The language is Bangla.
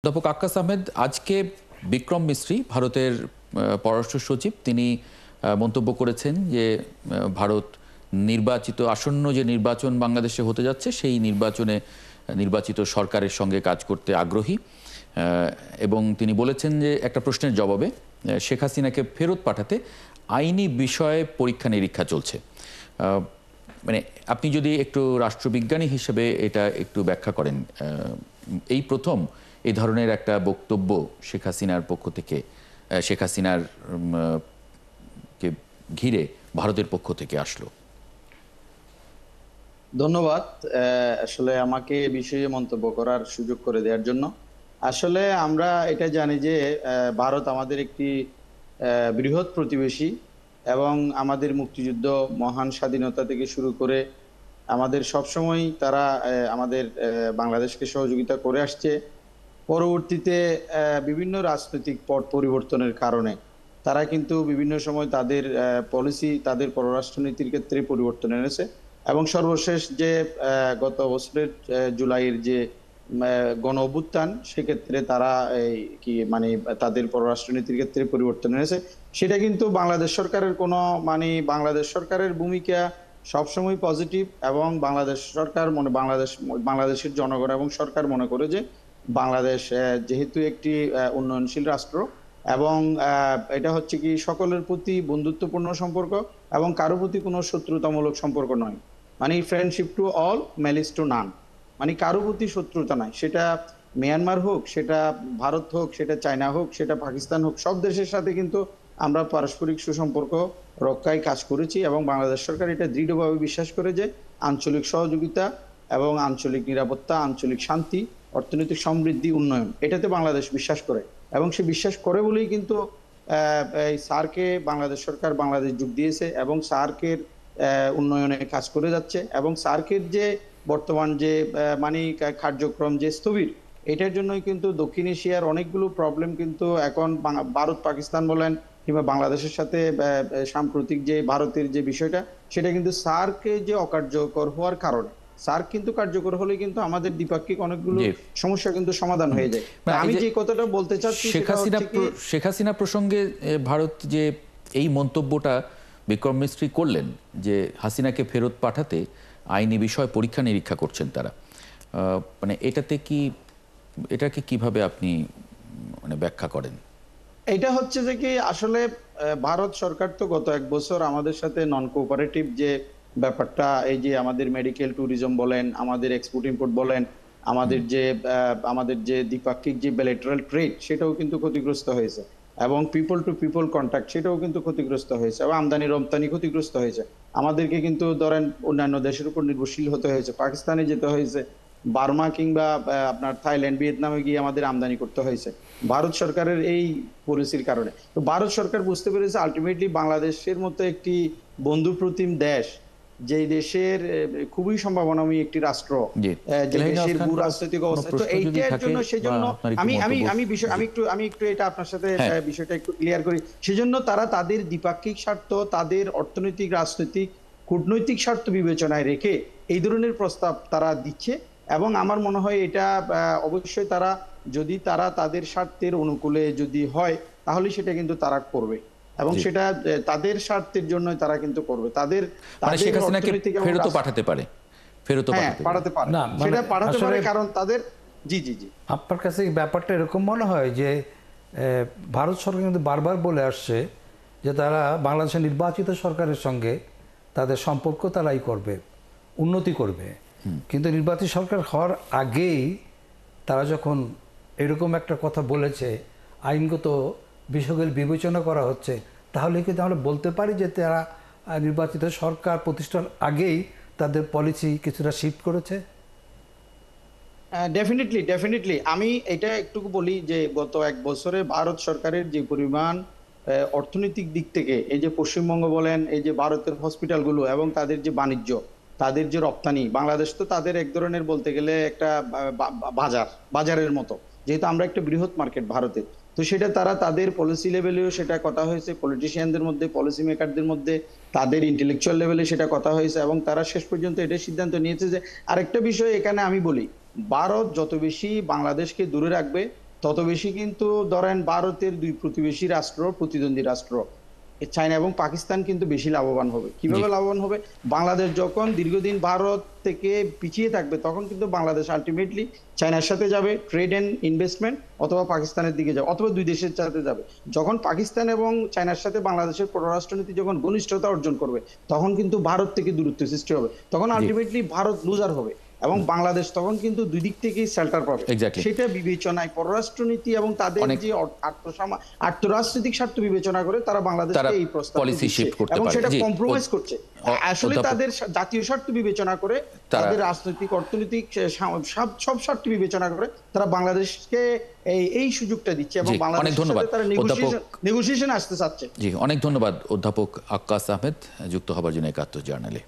অধ্যাপক আক্কাস আহমেদ, আজকে বিক্রম মিস্ত্রি ভারতের পররাষ্ট্র সচিব তিনি মন্তব্য করেছেন যে ভারত নির্বাচিত আসন্ন যে নির্বাচন বাংলাদেশে হতে যাচ্ছে সেই নির্বাচনে নির্বাচিত সরকারের সঙ্গে কাজ করতে আগ্রহী এবং তিনি বলেছেন যে একটা প্রশ্নের জবাবে শেখ হাসিনাকে ফেরত পাঠাতে আইনি বিষয়ে পরীক্ষা নিরীক্ষা চলছে। মানে আপনি যদি একটু রাষ্ট্রবিজ্ঞানী হিসেবে এটা একটু ব্যাখ্যা করেন, এই প্রথম এই ধরনের একটা বক্তব্য শেখ হাসিনার পক্ষ থেকে, শেখ হাসিনার কে ঘিরে ভারতের পক্ষ থেকে আসলো। ধন্যবাদ আসলে আমাকে এই বিষয়ে মন্তব্য করার সুযোগ করে দেওয়ার জন্য। আসলে আমরা এটা জানি যে ভারত আমাদের একটি বৃহৎ প্রতিবেশী এবং আমাদের মুক্তিযুদ্ধ মহান স্বাধীনতা থেকে শুরু করে আমাদের সবসময় তারা আমাদের বাংলাদেশকে সহযোগিতা করে আসছে। পরবর্তীতে বিভিন্ন রাজনৈতিক পট পরিবর্তনের কারণে তারা কিন্তু বিভিন্ন সময় তাদের পলিসি, তাদের পররাষ্ট্রনীতির ক্ষেত্রে পরিবর্তন এনেছে এবং সর্বশেষ যে গত বছরের জুলাইয়ের যে গণ অভ্যুত্থান, সেক্ষেত্রে তারা কি মানে তাদের পররাষ্ট্রনীতির ক্ষেত্রে পরিবর্তন এনেছে। সেটা কিন্তু বাংলাদেশ সরকারের কোনো বাংলাদেশ সরকারের ভূমিকা সবসময় পজিটিভ এবং বাংলাদেশ সরকার বাংলাদেশের জনগণ এবং সরকার মনে করে যে বাংলাদেশ যেহেতু একটি উন্নয়নশীল রাষ্ট্র এবং এটা হচ্ছে কি সকলের প্রতি বন্ধুত্বপূর্ণ সম্পর্ক এবং কারো প্রতি কোনো শত্রুতামূলক সম্পর্ক নয়। Friendship to all, malice two নান। কারো প্রতি শত্রুতা নয়, সেটা মিয়ানমার হোক, সেটা ভারত হোক, সেটা চায়না হোক, সেটা পাকিস্তান হোক, সব দেশের সাথে কিন্তু আমরা পারস্পরিক সুসম্পর্ক রক্ষায় কাজ করেছি এবং বাংলাদেশ সরকার এটা দৃঢ়ভাবে বিশ্বাস করে যে আঞ্চলিক সহযোগিতা এবং আঞ্চলিক নিরাপত্তা, আঞ্চলিক শান্তি, অর্থনৈতিক সমৃদ্ধি, উন্নয়ন, এটাতে বাংলাদেশ বিশ্বাস করে এবং সে বিশ্বাস করে বলেই কিন্তু এই সার্কে বাংলাদেশ সরকার বাংলাদেশ যোগ দিয়েছে এবং সার্কের উন্নয়নে কাজ করে যাচ্ছে এবং সার্কের যে বর্তমান যে কার্যক্রম যে স্থবির, এটার জন্যই কিন্তু দক্ষিণ এশিয়ার অনেকগুলো প্রবলেম কিন্তু এখন ভারত পাকিস্তান বলেন কিংবা বাংলাদেশের সাথে সাম্প্রতিক যে ভারতের যে বিষয়টা, সেটা কিন্তু সার্কে যে অকার্যকর হওয়ার কারণে। সার্ক কিন্তু কার্যকর হলে কিন্তু আমাদের দ্বিপাক্ষিক অনেকগুলো সমস্যা কিন্তু সমাধান হয়ে যায়। আমি যে কথাটা বলতে চাচ্ছি, শেখ হাসিনা প্রসঙ্গে ভারত যে এই মন্তব্যটা বিক্রম মিস্ত্রি করলেন যে হাসিনাকে ফেরত পাঠাতে আইনি বিষয় পরীক্ষা নিরীক্ষা করছেন তারা, মানে এটাকে কিভাবে আপনি ব্যাখ্যা করেন? এটা হচ্ছে যে কি আসলে ভারত সরকার তো গত এক বছর আমাদের সাথে নন কোঅপারেটিভ যে ব্যাপারটা, এই যে আমাদের মেডিকেল ট্যুরিজম বলেন, আমাদের এক্সপোর্ট ইম্পোর্ট বলেন, আমাদের যে দ্বিপাক্ষিক যে বাইলেটারাল ট্রেড, সেটাও কিন্তু ক্ষতিগ্রস্ত হয়েছে এবং পিপল টু পিপল কন্ট্যাক্ট, সেটাও কিন্তু ক্ষতিগ্রস্ত হয়েছে এবং আমদানি রপ্তানি ক্ষতিগ্রস্ত হয়েছে। আমাদেরকে কিন্তু ধরেন অন্যান্য দেশের উপর নির্ভরশীল হতে হয়েছে, পাকিস্তানে যেতে হয়েছে, বার্মা কিংবা আপনার থাইল্যান্ড, ভিয়েতনামে গিয়ে আমাদের আমদানি করতে হয়েছে ভারত সরকারের এই পলিসির কারণে। তো ভারত সরকার বুঝতে পেরেছে আলটিমেটলি বাংলাদেশের মতো একটি বন্ধুপ্রতিম দেশ, যে দেশের খুবই সম্ভাবনাময় একটি রাষ্ট্র, যে দেশের ভূ রাজনৈতিক অবস্থা, তো এইটার জন্য সেজন্য আমি একটু এটা আপনার সাথে বিষয়টা একটু ক্লিয়ার করি। সেজন্য তারা তাদের দ্বিপাক্ষিক স্বার্থ, তাদের অর্থনৈতিক, রাজনৈতিক, কূটনৈতিক স্বার্থ বিবেচনায় রেখে এই ধরনের প্রস্তাব তারা দিচ্ছে এবং আমার মনে হয় এটা অবশ্যই তারা তাদের স্বার্থের অনুকূলে যদি হয় তাহলে সেটা কিন্তু তারা করবে এবং সেটা তাদের স্বার্থের জন্য তারা কিন্তু করবে। তাদের পাঠাতে পারে না, সেটা পাঠাতে পারে কারণ তাদের আপনার কাছে ব্যাপারটা এরকম মনে হয় যে ভারত সরকার কিন্তু বারবার বলে আসছে যে তারা বাংলাদেশের নির্বাচিত সরকারের সঙ্গে তাদের সম্পর্ক তারাই করবে, উন্নতি করবে, কিন্তু নির্বাচিত সরকার হওয়ার আগেই তারা যখন এরকম একটা কথা বলেছে, আইনগত বিষয়গুলি বিবেচনা করা হচ্ছে, তাহলে কিন্তু আমরা বলতে পারি যে তারা নির্বাচিত সরকার প্রতিষ্ঠার আগেই তাদের পলিসি কিছুটা শিফট করেছে। ডেফিনেটলি আমি এটা একটু বলি যে গত এক বছরে ভারত সরকারের যে পরিমাণ অর্থনৈতিক দিক থেকে, এই যে পশ্চিমবঙ্গ বলেন, এই যে ভারতের হসপিটালগুলো এবং তাদের যে বাণিজ্য, তাদের যে রপ্তানি, বাংলাদেশ তো তাদের এক ধরনের বলতে গেলে একটা বাজারের মতো, যেহেতু আমরা একটা বৃহৎ মার্কেট ভারতের, তো সেটা তারা তাদের পলিসি লেভেলেও সেটা কথা হয়েছে, পলিটিশিয়ানদের মধ্যে, পলিসি মেকারদের মধ্যে, তাদের ইন্টেলেকচুয়াল লেভেলে সেটা কথা হয়েছে এবং তারা শেষ পর্যন্ত এটা সিদ্ধান্ত নিয়েছে যে আরেকটা বিষয় এখানে আমি বলি, ভারত যত বেশি বাংলাদেশকে দূরে রাখবে তত বেশি কিন্তু ধরেন ভারতের দুই প্রতিবেশী রাষ্ট্র, প্রতিদ্বন্দ্বী রাষ্ট্র চায়না এবং পাকিস্তান কিন্তু বেশি লাভবান হবে। কিভাবে লাভবান হবে? বাংলাদেশ যখন দীর্ঘদিন ভারত থেকে পিছিয়ে থাকবে, তখন কিন্তু বাংলাদেশ আলটিমেটলি চায়নার সাথে যাবে ট্রেড এন্ড ইনভেস্টমেন্ট, অথবা পাকিস্তানের দিকে যাবে, অথবা দুই দেশের সাথে যাবে। যখন পাকিস্তান এবং চায়নার সাথে বাংলাদেশের পররাষ্ট্রনীতি যখন ঘনিষ্ঠতা অর্জন করবে, তখন কিন্তু ভারত থেকে দূরত্ব সৃষ্টি হবে, তখন আলটিমেটলি ভারত লুজার হবে এবং বাংলাদেশ তখন কিন্তু দুই দিক থেকেই শেল্টার পাবে। Exactly. সেটা বিবেচনায় পররাষ্ট্রনীতি এবং তাদের যে আর্থরাজনৈতিক স্বার্থ বিবেচনা করে তারা বাংলাদেশকে এই প্রস্তাব পলিসি শিফট করতে এবং পারে। সেটা জি, কম্প্রোমাইজ করছে। আসলে তাদের জাতীয় স্বার্থ বিবেচনা করে, তাদের রাজনৈতিক অর্থনৈতিক সব স্বার্থ বিবেচনা করে তারা বাংলাদেশকে এই সুযোগটা দিচ্ছে এবং জি, অনেক বাংলাদেশের ধন্যবাদ। সাথে তারা নেগোসিয়েশন আসতে চাচ্ছে। জি, অনেক ধন্যবাদ অধ্যাপক আক্কাস আহমেদ যুক্ত হবার জন্য একাত্তর জার্নালে।